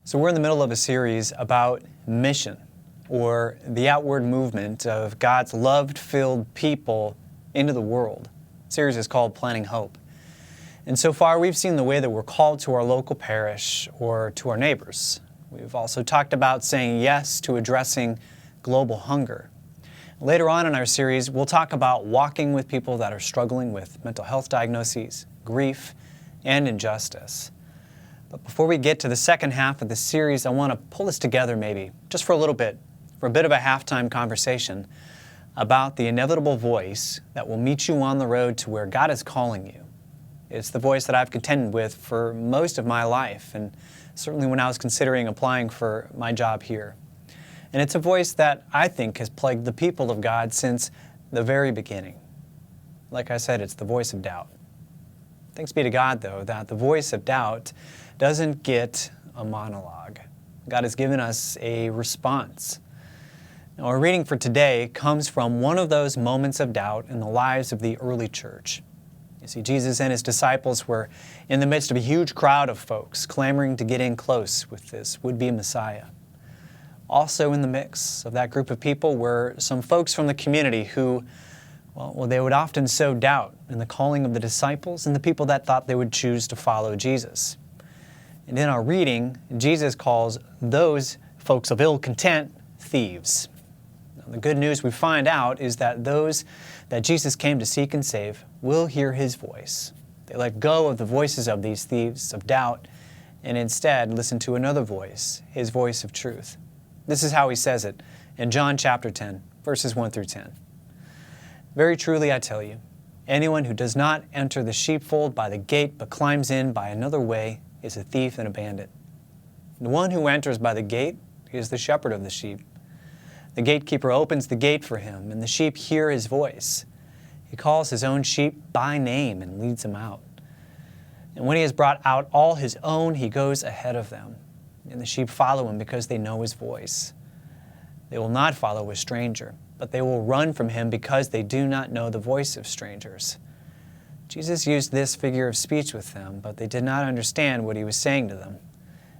So we're in the middle of a series about mission, or the outward movement of God's love-filled people into the world. The series is called Planting Hope. And so far we've seen the way that we're called to our local parish or to our neighbors. We've also talked about saying yes to addressing global hunger. Later on in our series, we'll talk about walking with people that are struggling with mental health diagnoses, grief, and injustice. But before we get to the second half of the series, I want to pull us together maybe, just for a little bit, for a bit of a halftime conversation about the inevitable voice that will meet you on the road to where God is calling you. It's the voice that I've contended with for most of my life, and certainly when I was considering applying for my job here. And it's a voice that I think has plagued the people of God since the very beginning. Like I said, it's the voice of doubt. Thanks be to God, though, that the voice of doubt doesn't get a monologue. God has given us a response. Now, our reading for today comes from one of those moments of doubt in the lives of the early church. You see, Jesus and His disciples were in the midst of a huge crowd of folks clamoring to get in close with this would-be Messiah. Also in the mix of that group of people were some folks from the community who, well, they would often sow doubt in the calling of the disciples and the people that thought they would choose to follow Jesus. And in our reading, Jesus calls those folks of ill content thieves. Now, the good news we find out is that those that Jesus came to seek and save will hear His voice. They let go of the voices of these thieves of doubt and instead listen to another voice, His voice of truth. This is how He says it in John chapter 10, verses 1 through 10. Very truly I tell you, anyone who does not enter the sheepfold by the gate but climbs in by another way is a thief and a bandit. The one who enters by the gate is the shepherd of the sheep. The gatekeeper opens the gate for him, and the sheep hear his voice. He calls his own sheep by name and leads them out. And when he has brought out all his own, he goes ahead of them. And the sheep follow him because they know his voice. They will not follow a stranger, but they will run from him because they do not know the voice of strangers. Jesus used this figure of speech with them, but they did not understand what He was saying to them.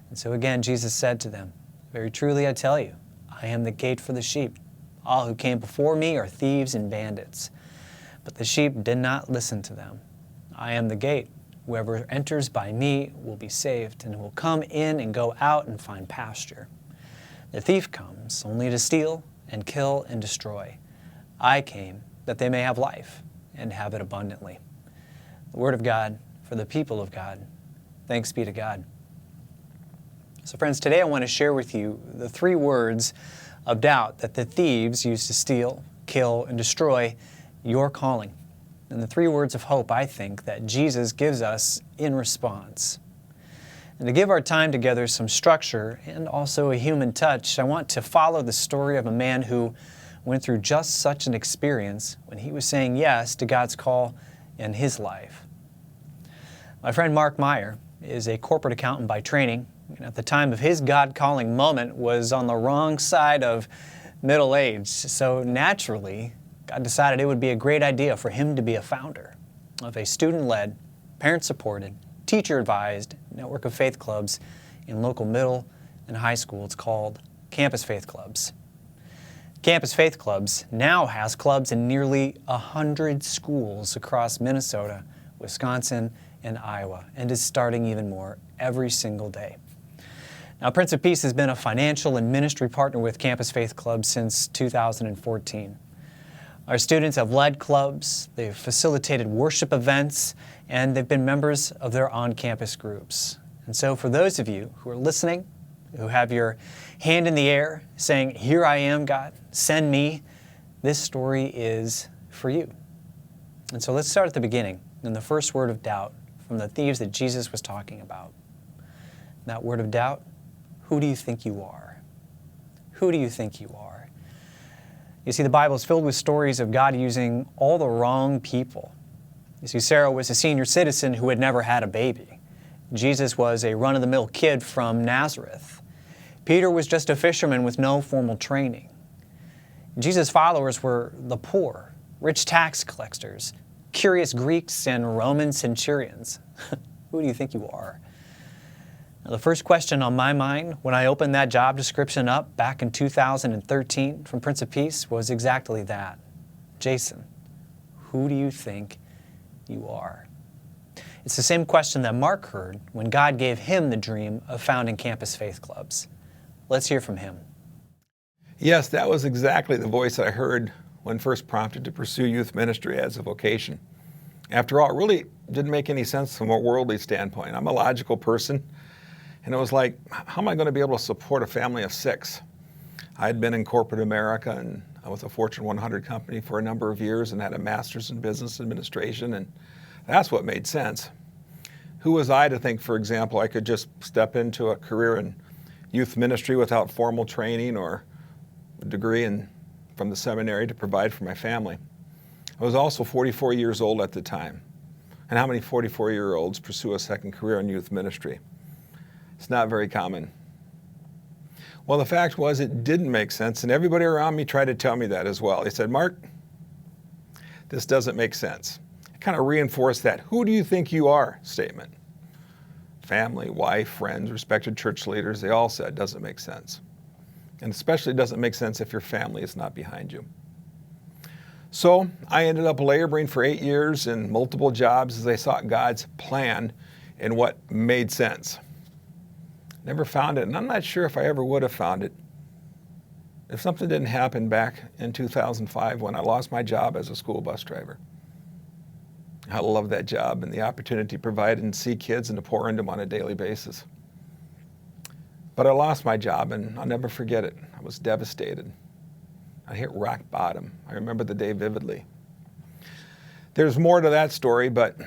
And so again, Jesus said to them, very truly I tell you, I am the gate for the sheep. All who came before me are thieves and bandits, but the sheep did not listen to them. I am the gate. Whoever enters by me will be saved and will come in and go out and find pasture. The thief comes only to steal and kill and destroy. I came that they may have life and have it abundantly. The Word of God for the people of God. Thanks be to God. So friends, today I want to share with you the three words of doubt that the thieves used to steal, kill, and destroy your calling. And the three words of hope, I think, that Jesus gives us in response. And to give our time together some structure and also a human touch, I want to follow the story of a man who went through just such an experience when he was saying yes to God's call in his life. My friend Mark Meyer is a corporate accountant by training, and at the time of his God-calling moment was on the wrong side of middle age. So naturally, God decided it would be a great idea for him to be a founder of a student-led, parent-supported, teacher-advised network of faith clubs in local middle and high school. It's called Campus Faith Clubs. Campus Faith Clubs now has clubs in nearly 100 schools across Minnesota, Wisconsin, and Iowa, and is starting even more every single day. Now, Prince of Peace has been a financial and ministry partner with Campus Faith Clubs since 2014. Our students have led clubs, they've facilitated worship events, and they've been members of their on-campus groups. And so for those of you who are listening, who have your hand in the air saying, "Here I am, God, send me," this story is for you. And so let's start at the beginning, in the first word of doubt from the thieves that Jesus was talking about. That word of doubt, who do you think you are? Who do you think you are? You see, the Bible is filled with stories of God using all the wrong people. You see, Sarah was a senior citizen who had never had a baby. Jesus was a run-of-the-mill kid from Nazareth. Peter was just a fisherman with no formal training. Jesus' followers were the poor, rich tax collectors, curious Greeks, and Roman centurions. Who do you think you are? Now, the first question on my mind when I opened that job description up back in 2013 from Prince of Peace was exactly that. Jason, who do you think you are? It's the same question that Mark heard when God gave him the dream of founding campus faith clubs. Let's hear from him. Yes, that was exactly the voice I heard when first prompted to pursue youth ministry as a vocation. After all, it really didn't make any sense from a worldly standpoint. I'm a logical person, and it was like, how am I going to be able to support a family of 6? I had been in corporate America, and I was a Fortune 100 company for a number of years and had a master's in business administration, and that's what made sense. Who was I to think, for example, I could just step into a career in youth ministry without formal training or a degree from the seminary to provide for my family? I was also 44 years old at the time. And how many 44-year-olds pursue a second career in youth ministry? It's not very common. Well, the fact was it didn't make sense, and everybody around me tried to tell me that as well. They said, Mark, this doesn't make sense. It kind of reinforced that "who do you think you are" statement. Family, wife, friends, respected church leaders, they all said it doesn't make sense. And especially doesn't make sense if your family is not behind you. So I ended up laboring for 8 years in multiple jobs as I sought God's plan in what made sense. Never found it, and I'm not sure if I ever would have found it if something didn't happen back in 2005 when I lost my job as a school bus driver. I love that job and the opportunity to provide and see kids and to pour into them on a daily basis. But I lost my job, and I'll never forget it. I was devastated. I hit rock bottom. I remember the day vividly. There's more to that story, but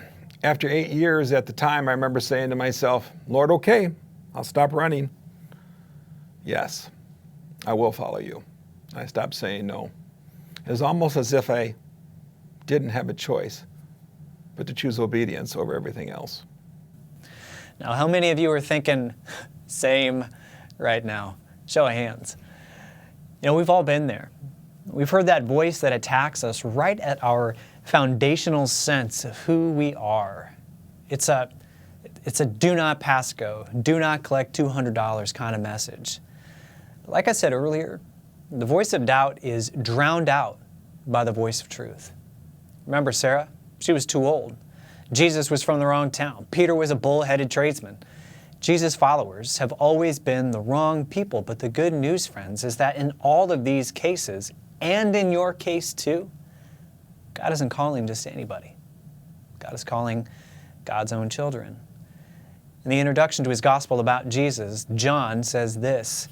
after 8 years at the time, I remember saying to myself, Lord, okay, I'll stop running. Yes, I will follow you. I stopped saying no. It was almost as if I didn't have a choice but to choose obedience over everything else. Now, how many of you are thinking, same right now? Show of hands. You know, we've all been there. We've heard that voice that attacks us right at our foundational sense of who we are. It's a do not pass go, do not collect $200 kind of message. But like I said earlier, the voice of doubt is drowned out by the voice of truth. Remember Sarah? She was too old. Jesus was from the wrong town. Peter was a bull-headed tradesman. Jesus' followers have always been the wrong people, but the good news, friends, is that in all of these cases, and in your case too, God isn't calling just anybody. God is calling God's own children. In the introduction to his gospel about Jesus, John says this,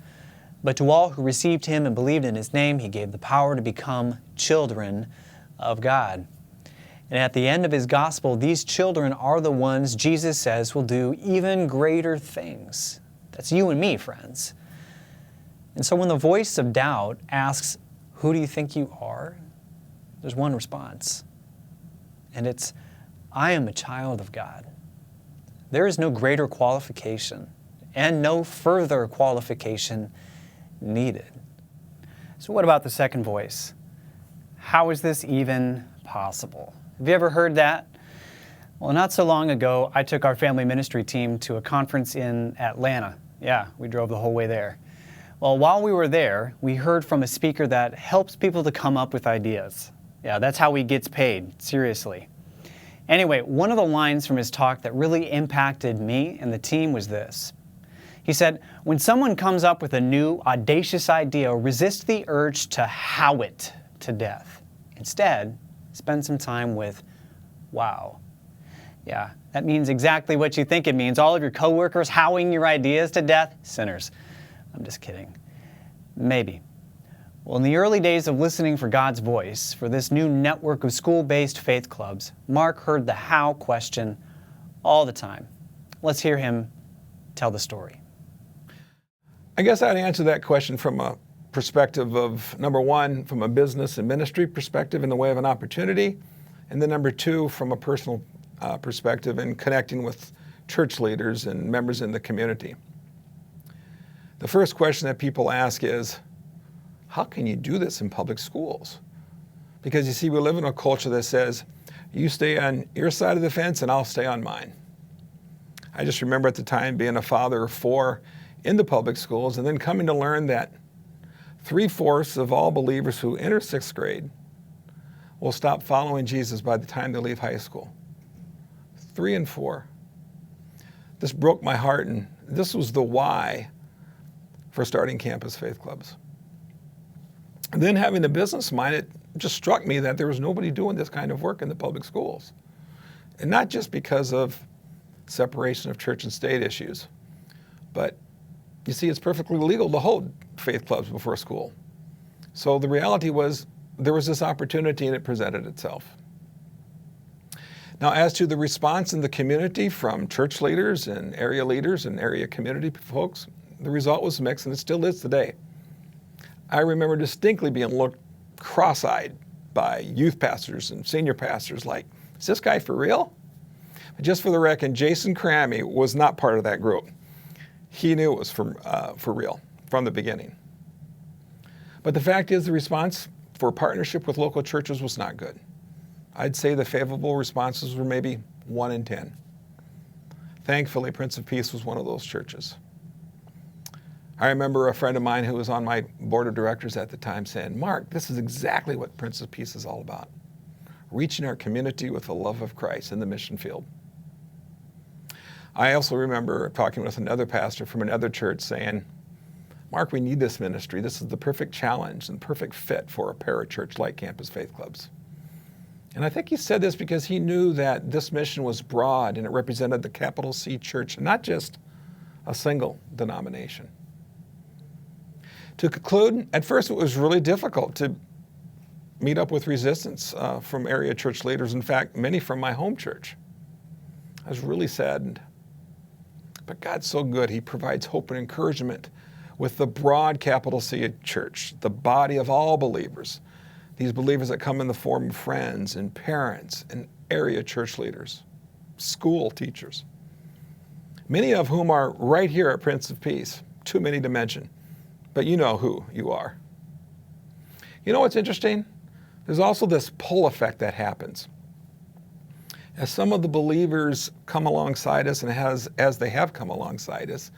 "But to all who received him and believed in his name, he gave the power to become children of God." And at the end of his gospel, these children are the ones Jesus says will do even greater things. That's you and me, friends. And so when the voice of doubt asks, who do you think you are? There's one response. And it's, I am a child of God. There is no greater qualification and no further qualification needed. So what about the second voice? How is this even possible? Have you ever heard that? Well, not so long ago, I took our family ministry team to a conference in Atlanta. Yeah, we drove the whole way there. Well, while we were there, we heard from a speaker that helps people to come up with ideas. Yeah, that's how he gets paid, seriously. Anyway, one of the lines from his talk that really impacted me and the team was this. He said, when someone comes up with a new, audacious idea, resist the urge to how it to death. Instead, spend some time with wow. Yeah, that means exactly what you think it means. All of your coworkers howling your ideas to death? Sinners. I'm just kidding. Maybe. Well, in the early days of listening for God's voice, for this new network of school-based faith clubs, Mark heard the how question all the time. Let's hear him tell the story. I guess I'd answer that question from a perspective of, number one, from a business and ministry perspective in the way of an opportunity, and then number two, from a personal perspective in connecting with church leaders and members in the community. The first question that people ask is, how can you do this in public schools? Because you see, we live in a culture that says, you stay on your side of the fence and I'll stay on mine. I just remember at the time being a father of four in the public schools and then coming to learn that 3/4 of all believers who enter 6th grade will stop following Jesus by the time they leave high school. 3 and 4. This broke my heart, and this was the why for starting campus faith clubs. And then having the business mind, it just struck me that there was nobody doing this kind of work in the public schools. And not just because of separation of church and state issues, but you see, it's perfectly legal to hold faith clubs before school. So the reality was there was this opportunity and it presented itself. Now, as to the response in the community from church leaders and area community folks, the result was mixed, and it still is today. I remember distinctly being looked cross-eyed by youth pastors and senior pastors like, is this guy for real? But just for the record, Jason Kramme was not part of that group. He knew it was for real from the beginning. But the fact is, the response for partnership with local churches was not good. I'd say the favorable responses were maybe 1 in 10. Thankfully, Prince of Peace was one of those churches. I remember a friend of mine who was on my board of directors at the time saying, Mark, this is exactly what Prince of Peace is all about. Reaching our community with the love of Christ in the mission field. I also remember talking with another pastor from another church saying, Mark, we need this ministry. This is the perfect challenge and perfect fit for a parachurch like Campus Faith Clubs. And I think he said this because he knew that this mission was broad and it represented the capital C church, not just a single denomination. To conclude, at first it was really difficult to meet up with resistance from area church leaders. In fact, many from my home church. I was really saddened. But God's so good. He provides hope and encouragement with the broad capital C church, the body of all believers. These believers that come in the form of friends and parents and area church leaders, school teachers, many of whom are right here at Prince of Peace. Too many to mention, but you know who you are. You know what's interesting? There's also this pull effect that happens. As some of the believers come alongside us, and as they have come alongside us,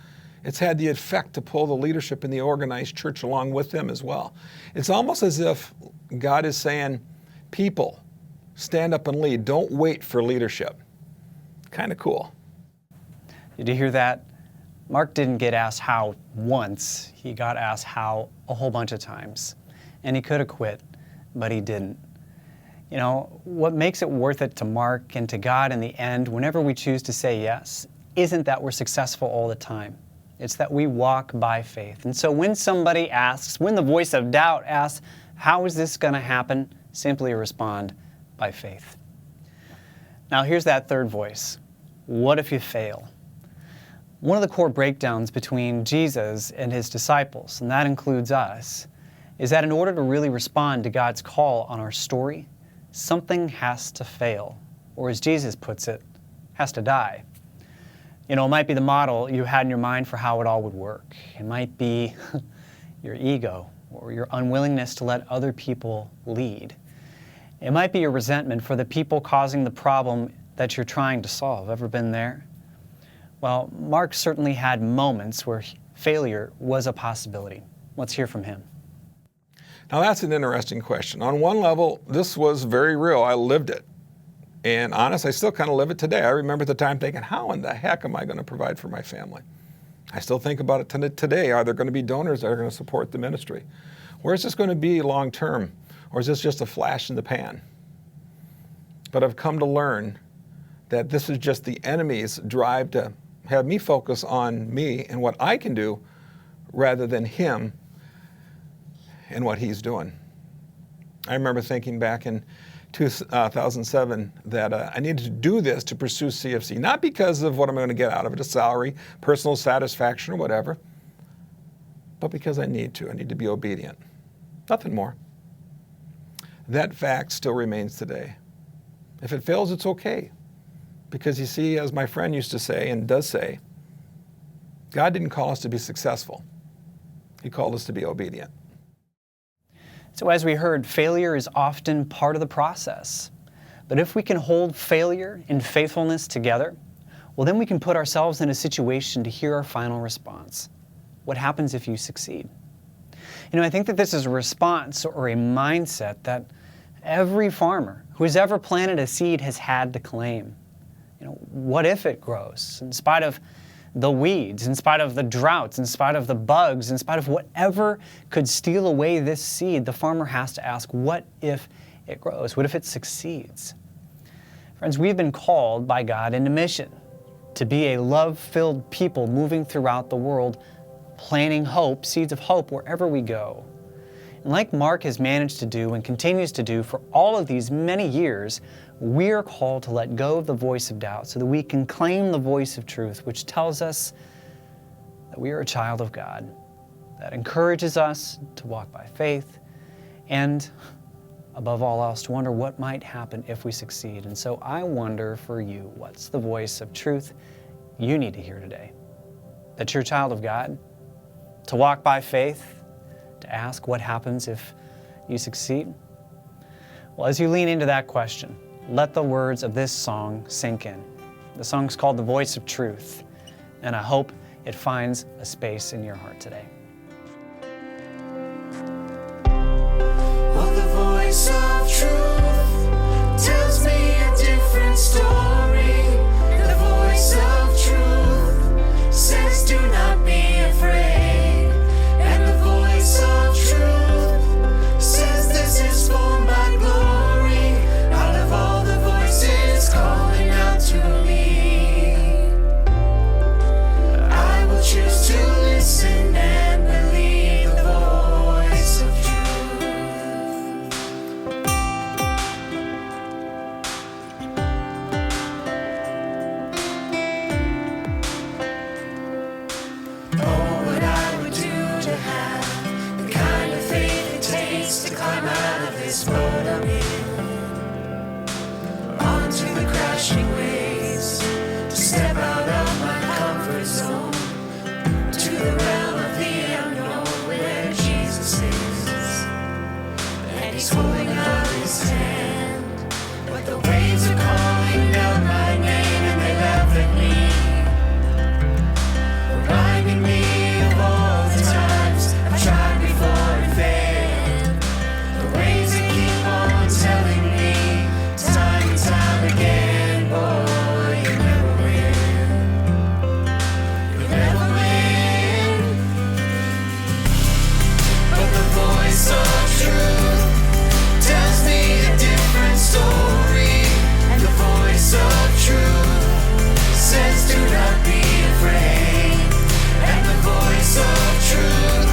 it's had the effect to pull the leadership in the organized church along with them as well. It's almost as if God is saying, people, stand up and lead. Don't wait for leadership. Kind of cool. Did you hear that? Mark didn't get asked how once. He got asked how a whole bunch of times. And he could have quit, but he didn't. You know, what makes it worth it to Mark and to God in the end, whenever we choose to say yes, isn't that we're successful all the time. It's that we walk by faith. And so when somebody asks, when the voice of doubt asks, how is this going to happen? Simply respond by faith. Now here's that third voice. What if you fail? One of the core breakdowns between Jesus and his disciples, and that includes us, is that in order to really respond to God's call on our story, something has to fail, or as Jesus puts it, has to die. You know, it might be the model you had in your mind for how it all would work. It might be your ego or your unwillingness to let other people lead. It might be your resentment for the people causing the problem that you're trying to solve. Ever been there? Well, Mark certainly had moments where failure was a possibility. Let's hear from him. Now that's an interesting question. On one level, this was very real. I lived it. And honest, I still kind of live it today. I remember at the time thinking, how in the heck am I going to provide for my family? I still think about it today. Are there going to be donors that are going to support the ministry? Where is this going to be long term? Or is this just a flash in the pan? But I've come to learn that this is just the enemy's drive to have me focus on me and what I can do rather than him and what he's doing. I remember thinking back in 2007 that I needed to do this to pursue CFC, not because of what I'm going to get out of it, a salary, personal satisfaction, or whatever, but because I need to. I need to be obedient. Nothing more. That fact still remains today. If it fails, it's okay. Because you see, as my friend used to say and does say, God didn't call us to be successful. He called us to be obedient. So as we heard, failure is often part of the process. But if we can hold failure and faithfulness together, well, then we can put ourselves in a situation to hear our final response. What happens if you succeed? I think that this is a response or a mindset that every farmer who has ever planted a seed has had to claim. What if it grows? In spite of the weeds, in spite of the droughts, in spite of the bugs, in spite of whatever could steal away this seed, the farmer has to ask, what if it grows? What if it succeeds? Friends, we've been called by God into mission to be a love-filled people moving throughout the world, planting hope, seeds of hope wherever we go. And like Mark has managed to do and continues to do for all of these many years, we are called to let go of the voice of doubt so that we can claim the voice of truth, which tells us that we are a child of God, that encourages us to walk by faith, and above all else, to wonder what might happen if we succeed. And so I wonder for you, what's the voice of truth you need to hear today? That you're a child of God, to walk by faith, to ask what happens if you succeed? Well, as you lean into that question, let the words of this song sink in. The song's called The Voice of Truth, and I hope it finds a space in your heart today. Well, the voice of truth tells me a different story. The voice of truth says, do not be afraid. And the voice of truth says, this is for my glory. Out of all the voices calling out to me, I will choose to listen and believe the voice of truth. Oh, what I would do to have the kind of faith it takes to climb out of this boat I'm in, onto the crashing waves, to step out of my comfort zone, to the realm of the unknown where Jesus is, and He's holding out His hand. But the waves are calling out my name and they laugh at me, reminding me of all the times I've tried before and failed. The waves that keep on telling me time and time again, boy, you never win. You never win. But the voice of truth tells me a different story. And the voice of truth says, do not be afraid. And the voice of truth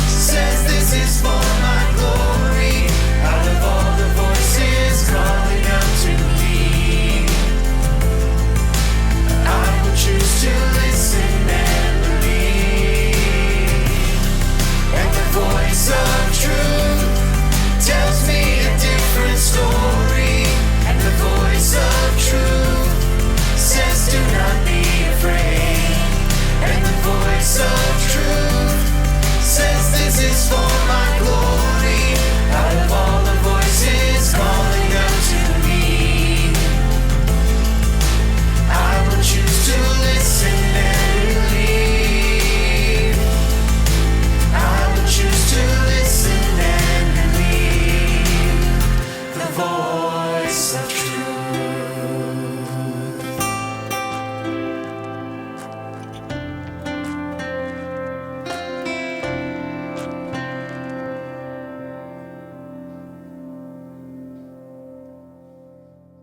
says, this is for my glory. Out of all the voices calling out to me, I will choose to listen and believe. And the voice of truth tells me a different story. And the voice of truth says, do not be afraid. And the voice of truth says, this is for my